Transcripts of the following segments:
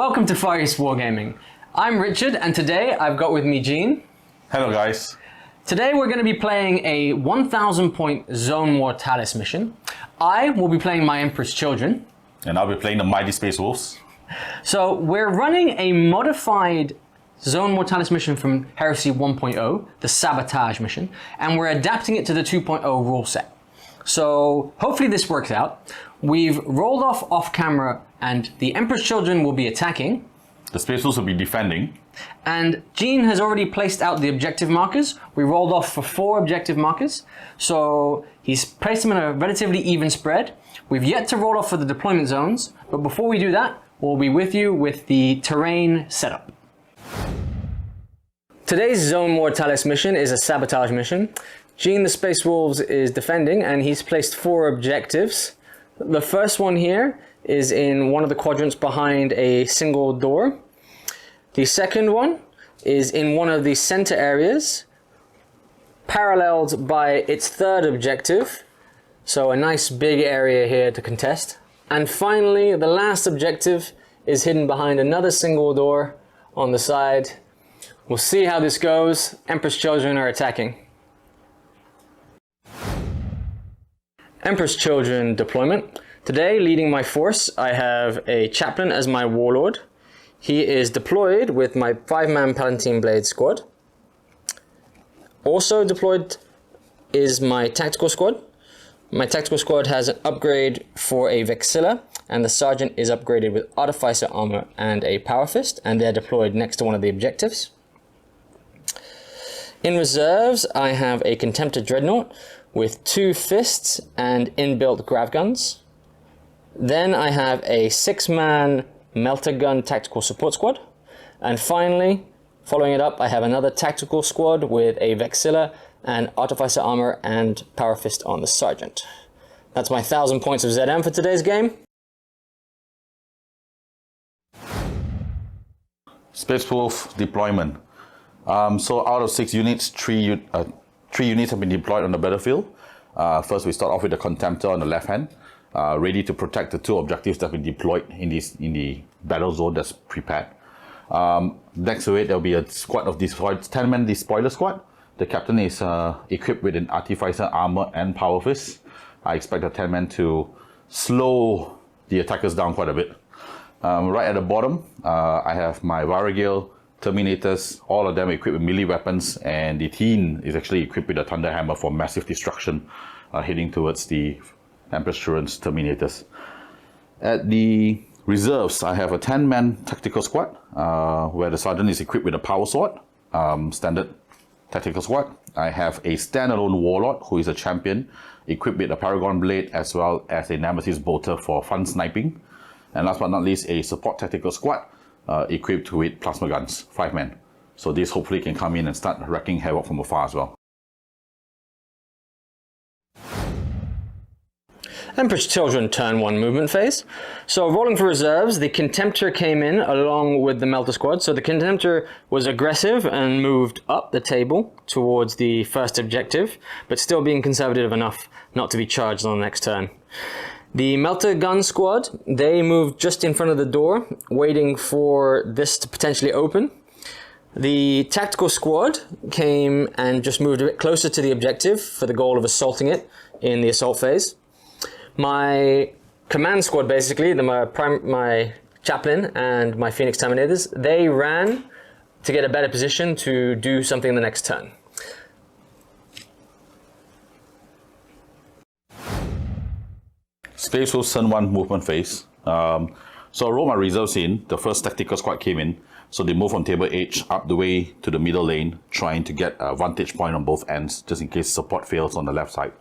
Welcome to East Wargaming. I'm Richard, and today I've got with me Gene. Hello guys. Today we're going to be playing a 1,000 point Zone Mortalis mission. I will be playing my Emperor's Children. And I'll be playing the Mighty Space Wolves. So we're running a modified Zone Mortalis mission from Heresy 1.0, the Sabotage mission, and we're adapting it to the 2.0 rule set. So hopefully this works out. We've rolled off camera, and the Emperor's Children will be attacking. The Space Wolves will be defending. And Gene has already placed out the objective markers. We rolled off for 4 objective markers. So he's placed them in a relatively even spread. We've yet to roll off for the deployment zones, but before we do that, we'll be with you with the terrain setup. Today's Zone Mortalis mission is a sabotage mission. Gene the Space Wolves is defending, and he's placed 4 objectives. The first one here is in one of the quadrants behind a single door. The second one is in one of the center areas, paralleled by its third objective. So a nice big area here to contest. And finally, the last objective is hidden behind another single door on the side. We'll see how this goes. Emperor's Children are attacking. Emperor's Children deployment. Today, leading my force, I have a chaplain as my warlord. He is deployed with my 5-man Palentine Blades squad. Also deployed is my tactical squad. My tactical squad has an upgrade for a Vexilla, and the sergeant is upgraded with Artificer armor and a Power Fist, and they're deployed next to one of the objectives. In reserves, I have a Contemptor Dreadnought with 2 fists and inbuilt grav guns. Then I have a 6-man Melter Gun Tactical Support Squad. And finally, following it up, I have another tactical squad with a Vexilla and Artificer armor and Power Fist on the Sergeant. That's my 1,000 points of ZM for today's game. Space Wolf deployment. So out of 6 units, 3 units have been deployed on the battlefield. First, we start off with the Contemptor on the left hand, ready to protect the 2 objectives that have been deployed in the battle zone that's prepared. Next to it, there will be a squad of 10-man Despoiler squad. The captain is equipped with an Artificer armor and Power Fist. I expect the 10-man to slow the attackers down quite a bit. Right at the bottom, I have my Warriyo Terminators, all of them equipped with melee weapons, and the teen is actually equipped with a Thunder Hammer for massive destruction, heading towards the Emperor's Children's Terminators. At the reserves, I have a 10-man tactical squad, where the sergeant is equipped with a Power Sword, standard tactical squad. I have a standalone warlord who is a champion, equipped with a Paragon Blade as well as a Nemesis Bolter for fun sniping. And last but not least, a support tactical squad, equipped with plasma guns, 5 men. So this hopefully can come in and start wrecking havoc from afar as well. Emperor's Children turn 1 movement phase. So rolling for reserves, the Contemptor came in along with the Melter squad. So the Contemptor was aggressive and moved up the table towards the first objective, but still being conservative enough not to be charged on the next turn. The Melter Gun Squad, they moved just in front of the door, waiting for this to potentially open. The Tactical Squad came and just moved a bit closer to the objective for the goal of assaulting it in the assault phase. My Command Squad, basically, my Chaplain and my Phoenix Terminators, they ran to get a better position to do something the next turn. Space Wolves turn 1 movement phase. So I rolled my reserves in. The first tactical squad came in. So they moved from table H up the way to the middle lane, trying to get a vantage point on both ends, just in case support fails on the left side.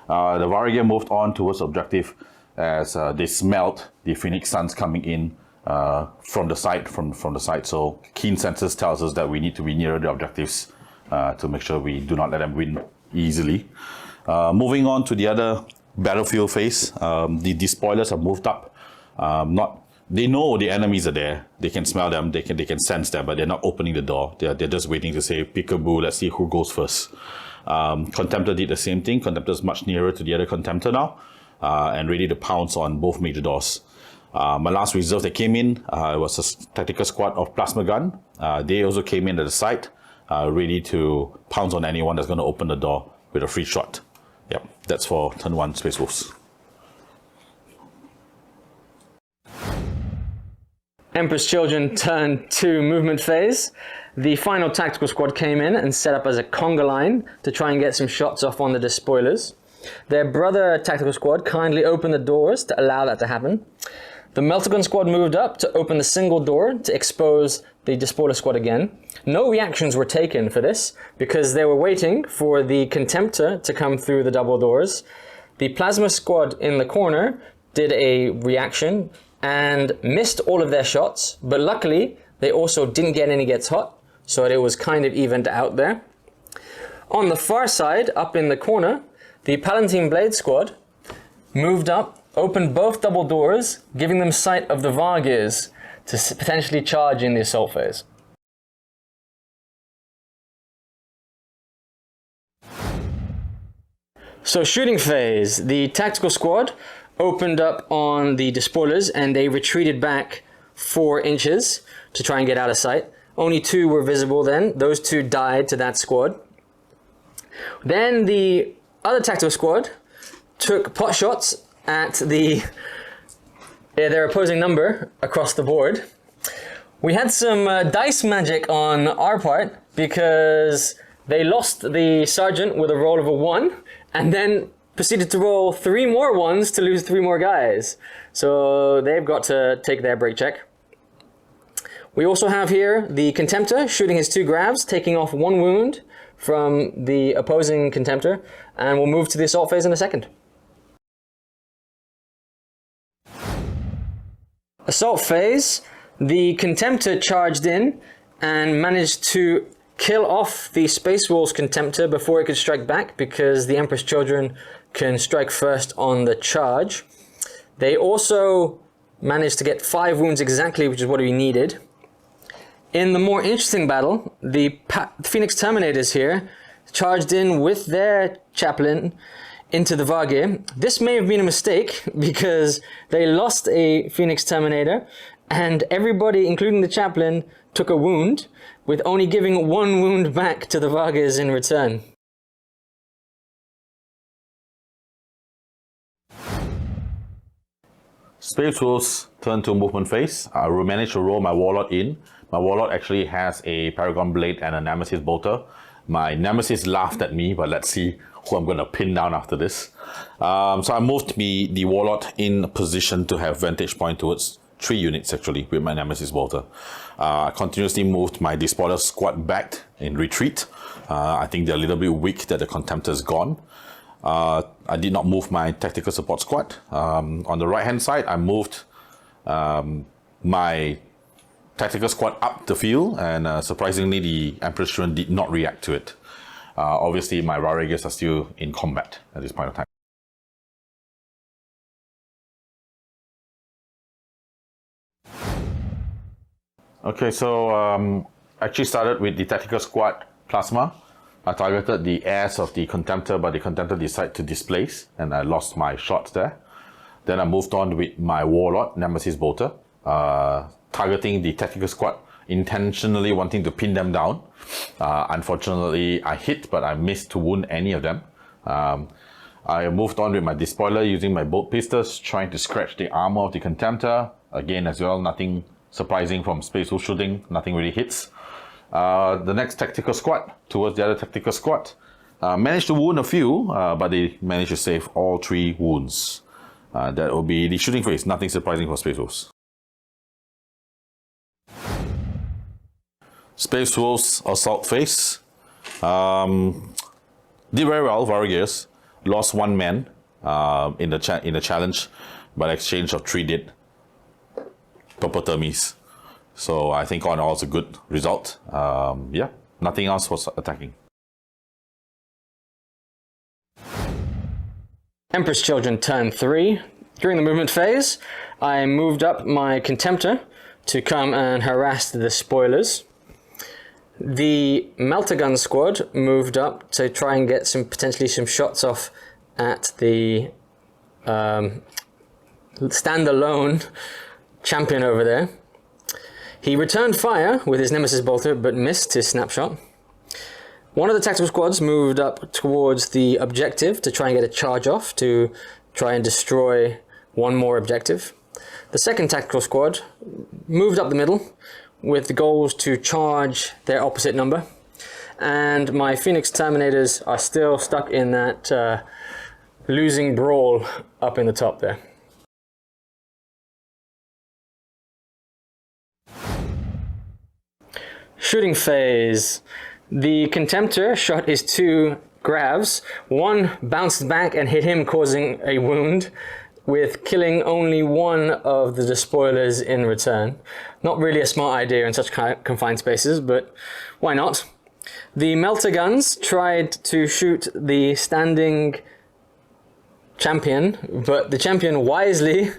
The Warriyo moved on towards objective as they smelt the Phoenix Suns coming in from the side. So keen senses tells us that we need to be nearer the objectives to make sure we do not let them win easily. Moving on to the other battlefield phase, the Despoilers have moved up. They know the enemies are there. They can smell them. They can sense them, but they're not opening the door. They're just waiting to say peekaboo. Let's see who goes first. Contemptor did the same thing. Contemptor is much nearer to the other Contemptor now, and ready to pounce on both major doors. My last reserve that came in was a tactical squad of plasma gun. They also came in at the site, ready to pounce on anyone that's going to open the door with a free shot. Yep, that's for turn 1 Space Wolves. Emperor's Children turn 2 movement phase. The final tactical squad came in and set up as a conga line to try and get some shots off on the despoilers. Their brother tactical squad kindly opened the doors to allow that to happen. The Meltagun squad moved up to open the single door to expose the despoiler squad again. No reactions were taken for this because they were waiting for the Contemptor to come through the double doors. The plasma squad in the corner did a reaction and missed all of their shots, but luckily they also didn't get any gets hot, so it was kind of evened out there. On the far side, up in the corner, the Palentine Blades squad moved up, opened both double doors, giving them sight of the Vargirs to potentially charge in the assault phase. So shooting phase, the tactical squad opened up on the despoilers and they retreated back 4 inches to try and get out of sight. Only 2 were visible then. Those 2 died to that squad. Then the other tactical squad took pot shots at their opposing number across the board. We had some dice magic on our part because they lost the sergeant with a roll of a 1 and then proceeded to roll 3 more 1s to lose 3 more guys. So they've got to take their break check. We also have here the Contemptor shooting his 2 grabs, taking off 1 wound from the opposing Contemptor, and we'll move to the assault phase in a second. Assault phase, the Contemptor charged in and managed to kill off the Space Wolves Contemptor before it could strike back because the Emperor's Children can strike first on the charge. They also managed to get 5 wounds exactly, which is what we needed. In the more interesting battle, the Phoenix Terminators here charged in with their chaplain into the Vargir. This may have been a mistake because they lost a Phoenix Terminator and everybody, including the chaplain, took a wound, with only giving 1 wound back to the Vargirs in return. Space Wolves turn 2 movement phase. I managed to roll my Warlord in. My Warlord actually has a Paragon Blade and a Nemesis Bolter. My Nemesis laughed at me, but let's see who I'm going to pin down after this. So I moved the Warlord in position to have vantage point towards 3 units actually with my Nemesis Bolter. I continuously moved my Despoiler squad back in retreat. I think they're a little bit weak that the Contemptor is gone. I did not move my tactical support squad. On the right hand side, I moved my tactical squad up the field, and surprisingly the Emperor's Children did not react to it. Obviously my Warriors are still in combat at this point of time. Okay, so actually started with the tactical squad Plasma. I targeted the heirs of the Contemptor, but the Contemptor decided to displace, and I lost my shots there. Then I moved on with my Warlord, Nemesis Bolter, targeting the tactical squad, intentionally wanting to pin them down. Unfortunately, I hit, but I missed to wound any of them. I moved on with my Despoiler using my bolt pistols, trying to scratch the armor of the Contemptor. Again, as well, nothing surprising from Space Wolf shooting, nothing really hits. The next tactical squad, towards the other tactical squad, managed to wound a few, but they managed to save all 3 wounds. That will be the shooting phase, nothing surprising for Space Wolves. Space Wolves assault phase. Did very well, Warriors. Lost 1 man in the challenge, but exchange of 3 dead Topotermies. So I think all in all it's a good result. Yeah, nothing else was attacking. Emperor's Children turn 3. During the movement phase, I moved up my Contemptor to come and harass the spoilers. The Meltagun squad moved up to try and get potentially some shots off at the standalone champion over there. He returned fire with his Nemesis Bolter, but missed his snapshot. One of the tactical squads moved up towards the objective to try and get a charge off to try and destroy one more objective. The second tactical squad moved up the middle with the goals to charge their opposite number. And my Phoenix Terminators are still stuck in that losing brawl up in the top there. Shooting phase. The Contemptor shot his 2 grabs. One bounced back and hit him, causing a wound, with killing only one of the despoilers in return. Not really a smart idea in such confined spaces, but why not? The melter guns tried to shoot the standing champion, but the champion wisely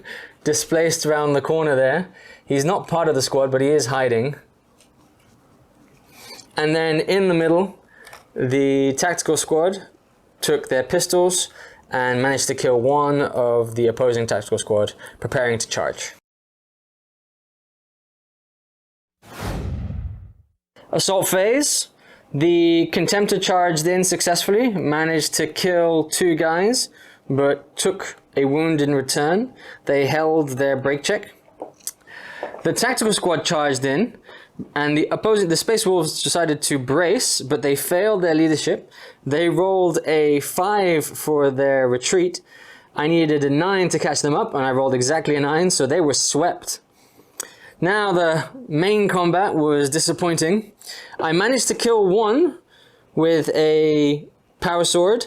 displaced around the corner there. He's not part of the squad, but he is hiding. And then in the middle, the tactical squad took their pistols and managed to kill one of the opposing tactical squad, preparing to charge. Assault phase. The Contemptor charged in successfully, managed to kill 2 guys, but took a wound in return. They held their break check. The tactical squad charged in, and the Space Wolves decided to brace, but they failed their leadership. They rolled a 5 for their retreat. I needed a 9 to catch them up, and I rolled exactly a 9, so they were swept. Now the main combat was disappointing. I managed to kill one with a power sword,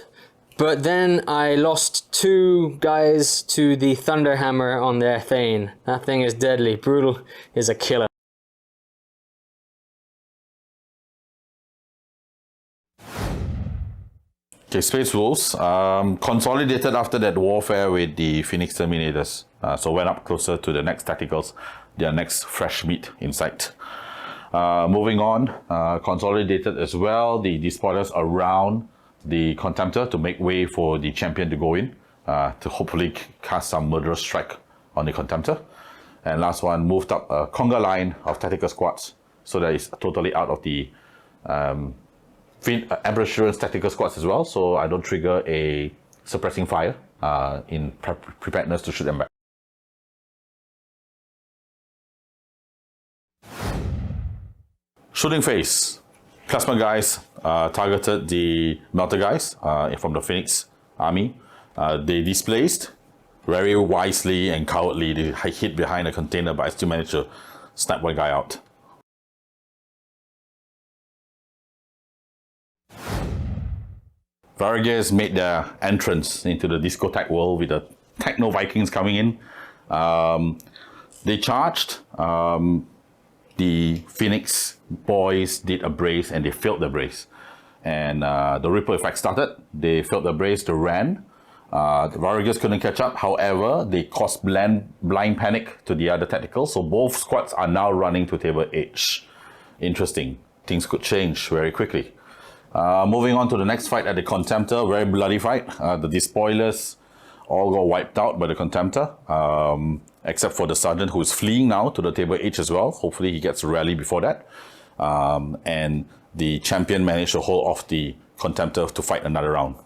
but then I lost 2 guys to the Thunder Hammer on their Thane. That thing is deadly. Brutal is a killer. Okay, Space Wolves consolidated after that warfare with the Phoenix Terminators. So went up closer to the next tacticals, their next fresh meat in sight. Moving on, consolidated as well the despoilers around the Contemptor to make way for the champion to go in, to hopefully cast some murderous strike on the Contemptor. And last one, moved up a conga line of tactical squads, so that is totally out of the Emperor Assurance tactical squads as well, so I don't trigger a suppressing fire in preparedness to shoot them back. Shooting phase. Plasma guys targeted the Melter guys from the Phoenix army. They displaced very wisely and cowardly. They hid behind a container, but I still managed to snipe one guy out. Vargas made their entrance into the discotheque world with the Techno Vikings coming in. They charged. The Phoenix boys did a brace and they failed the brace. And the ripple effect started. They failed the brace, they ran. The Vargas couldn't catch up. However, they caused blind panic to the other tacticals. So both squads are now running to table H. Interesting. Things could change very quickly. Moving on to the next fight at the Contemptor, very bloody fight. The despoilers all got wiped out by the Contemptor, except for the Sergeant, who is fleeing now to the table H as well. Hopefully he gets a rally before that. And the champion managed to hold off the Contemptor to fight another round.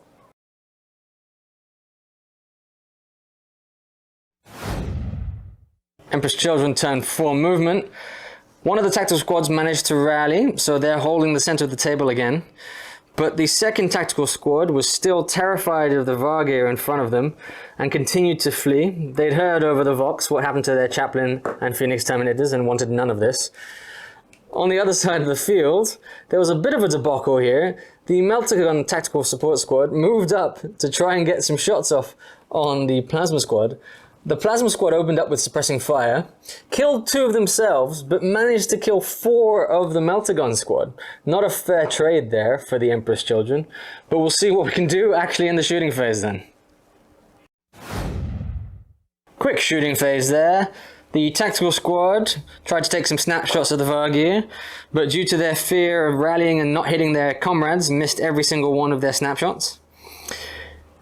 Empress Children turned 4 movement. One of the tactical squads managed to rally, so they're holding the center of the table again. But the second tactical squad was still terrified of the Warriyo in front of them and continued to flee. They'd heard over the Vox what happened to their chaplain and Phoenix Terminators and wanted none of this. On the other side of the field, there was a bit of a debacle here. The Melter Gun tactical support squad moved up to try and get some shots off on the Plasma squad. The Plasma squad opened up with suppressing fire, killed 2 of themselves, but managed to kill 4 of the Melter Gun squad. Not a fair trade there for the Empress Children, but we'll see what we can do actually in the shooting phase then. Quick shooting phase there. The tactical squad tried to take some snapshots of the Warriyo, but due to their fear of rallying and not hitting their comrades, missed every single one of their snapshots.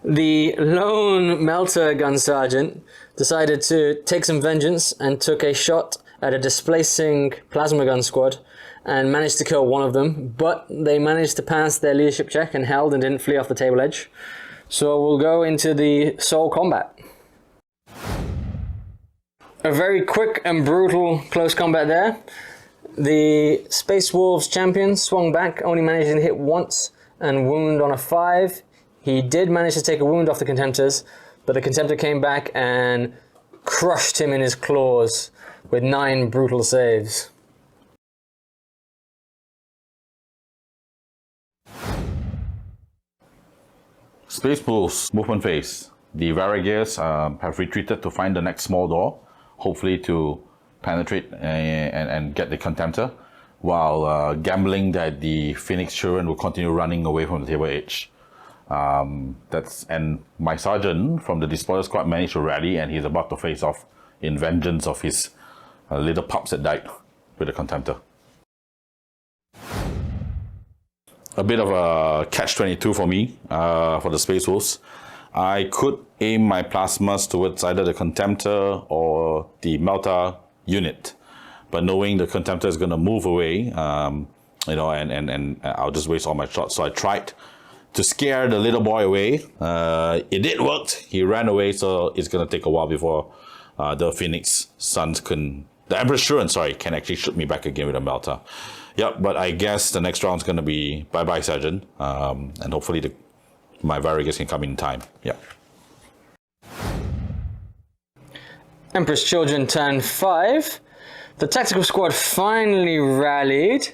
The lone Melter Gun Sergeant decided to take some vengeance and took a shot at a displacing plasma gun squad and managed to kill one of them, but they managed to pass their leadership check and held and didn't flee off the table edge. So we'll go into the sole combat. A very quick and brutal close combat there. The Space Wolves champion swung back, only managing to hit once and wound on a 5. He did manage to take a wound off the Contemptors, but the Contemptor came back and crushed him in his claws with 9 brutal saves. Space Wolves movement phase. The Varigers have retreated to find the next small door, hopefully to penetrate and get the Contemptor, while gambling that the Phoenix children will continue running away from the table edge. And my sergeant from the Despoiler squad managed to rally, and he's about to face off in vengeance of his little pups that died with the Contemptor. A bit of a catch-22 for me, for the Space Wolves. I could aim my plasmas towards either the Contemptor or the Melta unit, but knowing the Contemptor is going to move away, and I'll just waste all my shots. So I tried to scare the little boy away. It did work. He ran away, so it's going to take a while before the Phoenix sons the Emperor's Children, can actually shoot me back again with a Melta. Yep, but I guess the next round's going to be bye-bye, Sergeant, and hopefully my Varigers can come in time. Yep. Emperor's Children turn 5. The tactical squad finally rallied.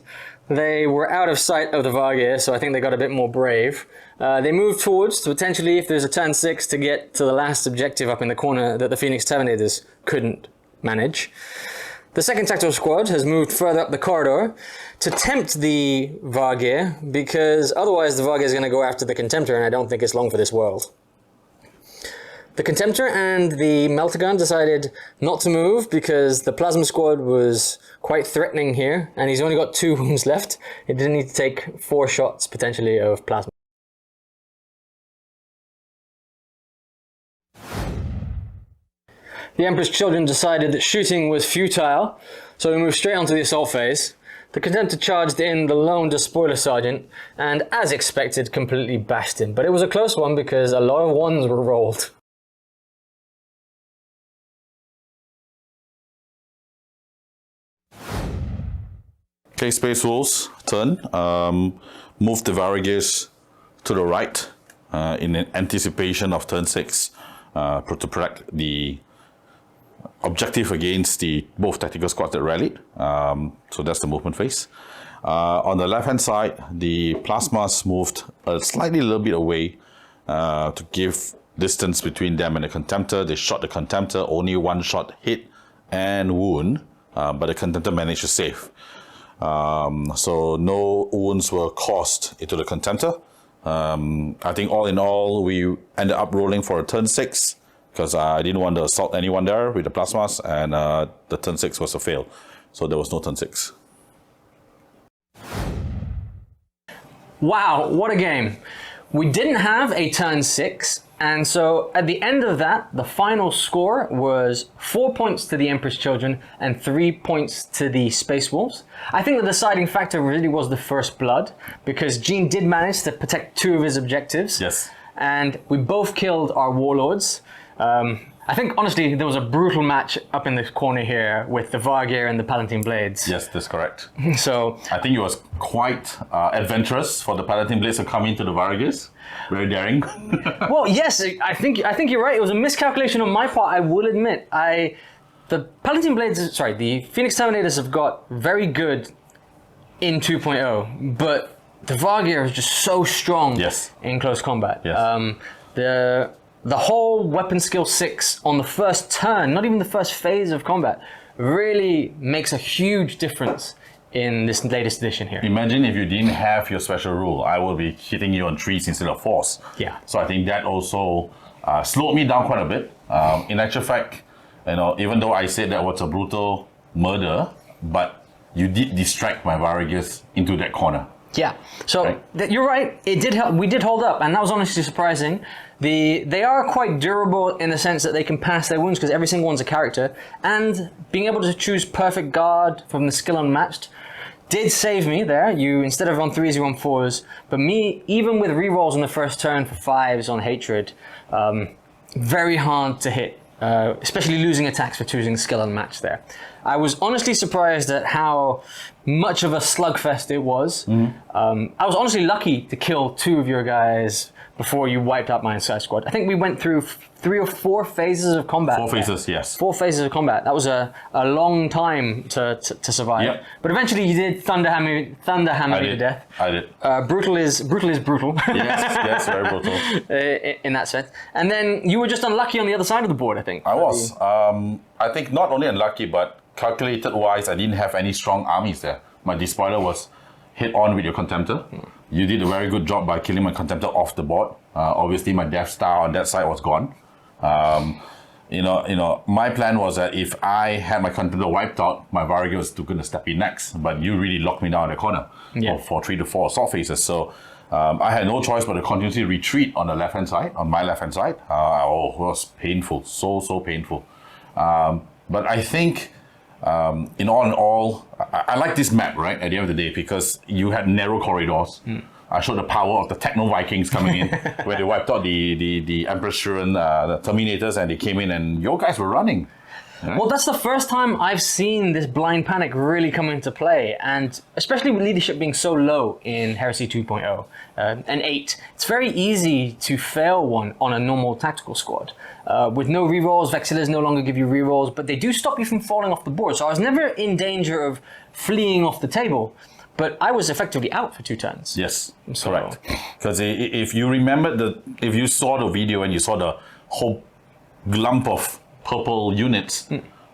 They were out of sight of the Vargir, so I think they got a bit more brave. They moved forwards to potentially, if there's a turn 6, to get to the last objective up in the corner that the Phoenix Terminators couldn't manage. The second tactical squad has moved further up the corridor to tempt the Vargir, because otherwise the Vargir is going to go after the Contemptor, and I don't think it's long for this world. The Contemptor and the Meltagun decided not to move because the Plasma Squad was quite threatening here, and he's only got 2 wounds left. He didn't need to take 4 shots, potentially, of plasma. The Emperor's Children decided that shooting was futile, so we moved straight onto the assault phase. The Contemptor charged in the lone Despoiler Sergeant, and as expected, completely bashed him. But it was a close one because a lot of 1s were rolled. Okay, Space Wolves, turn. Move the Varigers to the right in anticipation of turn 6 to protect the objective against both tactical squads that rallied. So that's the movement phase. On the left-hand side, the Plasmas moved a little bit away to give distance between them and the Contemptor. They shot the Contemptor, only 1 shot hit and wound, but the Contemptor managed to save. So no wounds were caused into the Contemptor. I think all in all, we ended up rolling for a turn 6 because I didn't want to assault anyone there with the plasmas, and the turn 6 was a fail. So there was no turn 6. Wow, what a game. We didn't have a turn 6, and so at the end of that, the final score was 4 points to the Emperor's Children and 3 points to the Space Wolves. I think the deciding factor really was the First Blood, because Gene did manage to protect 2 of his objectives. Yes. And we both killed our Warlords. I think, honestly, there was a brutal match up in the corner here with the Vargir and the Palentine Blades. Yes, that's correct. So I think it was quite adventurous for the Palentine Blades to come into the Vargis. Very daring. well, yes, I think you're right. It was a miscalculation on my part, I will admit. The Palentine Blades, sorry, the Phoenix Terminators have got very good in 2.0, but the Vargir is just so strong in close combat. Yes. The whole weapon skill 6 on the first turn, not even the first phase of combat, really makes a huge difference in this latest edition here. Imagine if you didn't have your special rule, I would be hitting you on 3s instead of 4s. Yeah. So I think that also slowed me down quite a bit. In actual fact, even though I said that was a brutal murder, but you did distract my Varigis into that corner. Yeah, so Right. you're right. It did help. We did hold up, and that was honestly surprising. They are quite durable in the sense that they can pass their wounds because every single one's a character, and being able to choose perfect guard from the skill unmatched did save me there. You instead of on 3s, you on 4s. But me, even with rerolls on the first turn for 5s on hatred, very hard to hit. Especially losing attacks for choosing skill unmatched there. I was honestly surprised at how much of a slugfest it was. I was honestly lucky to kill 2 of your guys before you wiped out my entire squad. I think we went through 3 or 4 phases of combat. 4 phases, yes. 4 phases of combat. That was a long time to survive. Yep. But eventually you did thunderhammer me to death. I did. Brutal is brutal. Yes, very brutal. In that sense. And then you were just unlucky on the other side of the board, I think. I was. I think not only unlucky, but calculated-wise, I didn't have any strong armies there. My Despoiler was hit on with your Contemptor. You did a very good job by killing my Contemptor off the board. Obviously, my Death Star on that side was gone. My plan was that if I had my Contemptor wiped out, my Warriyo was going to step in next. But you really locked me down in the corner for 3 to 4 assault phases. So I had no choice but to continue to retreat on the left-hand side, on my left-hand side. It was painful, so painful. But I think, in all, I like this map, right, at the end of the day, because you had narrow corridors. I showed the power of the Techno Vikings coming in, where they wiped out the Emperor Shuren, the Terminators, and they came in, and your guys were running. Right? Well, that's the first time I've seen this blind panic really come into play, and especially with leadership being so low in Heresy 2.0 and 8, it's very easy to fail one on a normal tactical squad. With no rerolls, Vexillers no longer give you rerolls, but they do stop you from falling off the board. So I was never in danger of fleeing off the table, but I was effectively out for 2 turns. Yes, correct. Because if you remember if you saw the video and you saw the whole lump of purple units,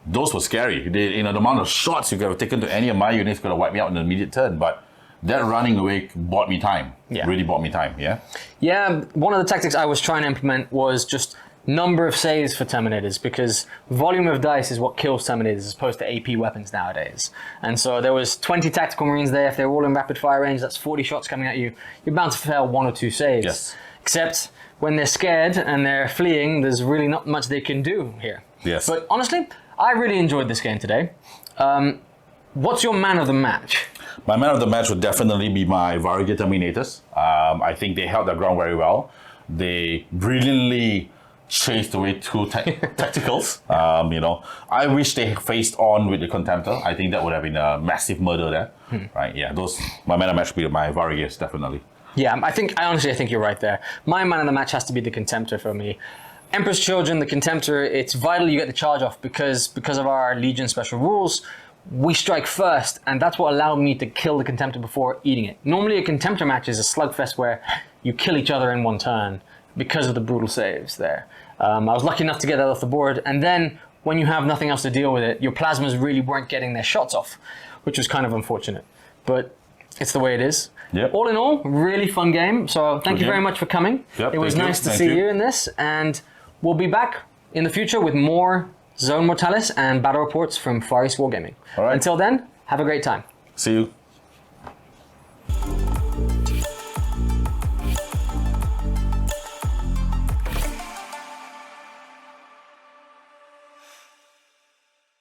those were scary. The amount of shots you could have taken to any of my units could have wiped me out in an immediate turn, but that running away bought me time. Yeah. Really bought me time, yeah? Yeah, one of the tactics I was trying to implement was just number of saves for Terminators, because volume of dice is what kills Terminators as opposed to AP weapons nowadays. And so there was 20 tactical marines there. If they're all in rapid fire range, that's 40 shots coming at you. You're bound to fail 1 or 2 saves. Yes. Except when they're scared and they're fleeing, there's really not much they can do here. Yes. But honestly, I really enjoyed this game today. What's your man of the match? My man of the match would definitely be my Warriyo Terminators. I think they held their ground very well. They brilliantly chased away 2 tacticals. I wish they faced on with the Contemptor. I think that would have been a massive murder there. Right? Yeah, my man of the match would be my Warriors, definitely. Yeah, I honestly think you're right there. My man of the match has to be the Contemptor for me. Emperor's Children, the Contemptor, it's vital you get the charge off because of our Legion special rules. We strike first, and that's what allowed me to kill the Contemptor before eating it. Normally a Contemptor match is a slugfest where you kill each other in 1 turn because of the brutal saves there. I was lucky enough to get that off the board, and then when you have nothing else to deal with it, your plasmas really weren't getting their shots off, which was kind of unfortunate. But it's the way it is. Yep. All in all, really fun game. So thank you very much for coming. Yep, it was nice to Thank see you. you in this, and we'll be back in the future with more Zone Mortalis and battle reports from Far East Wargaming. All right. Until then, have a great time. See you.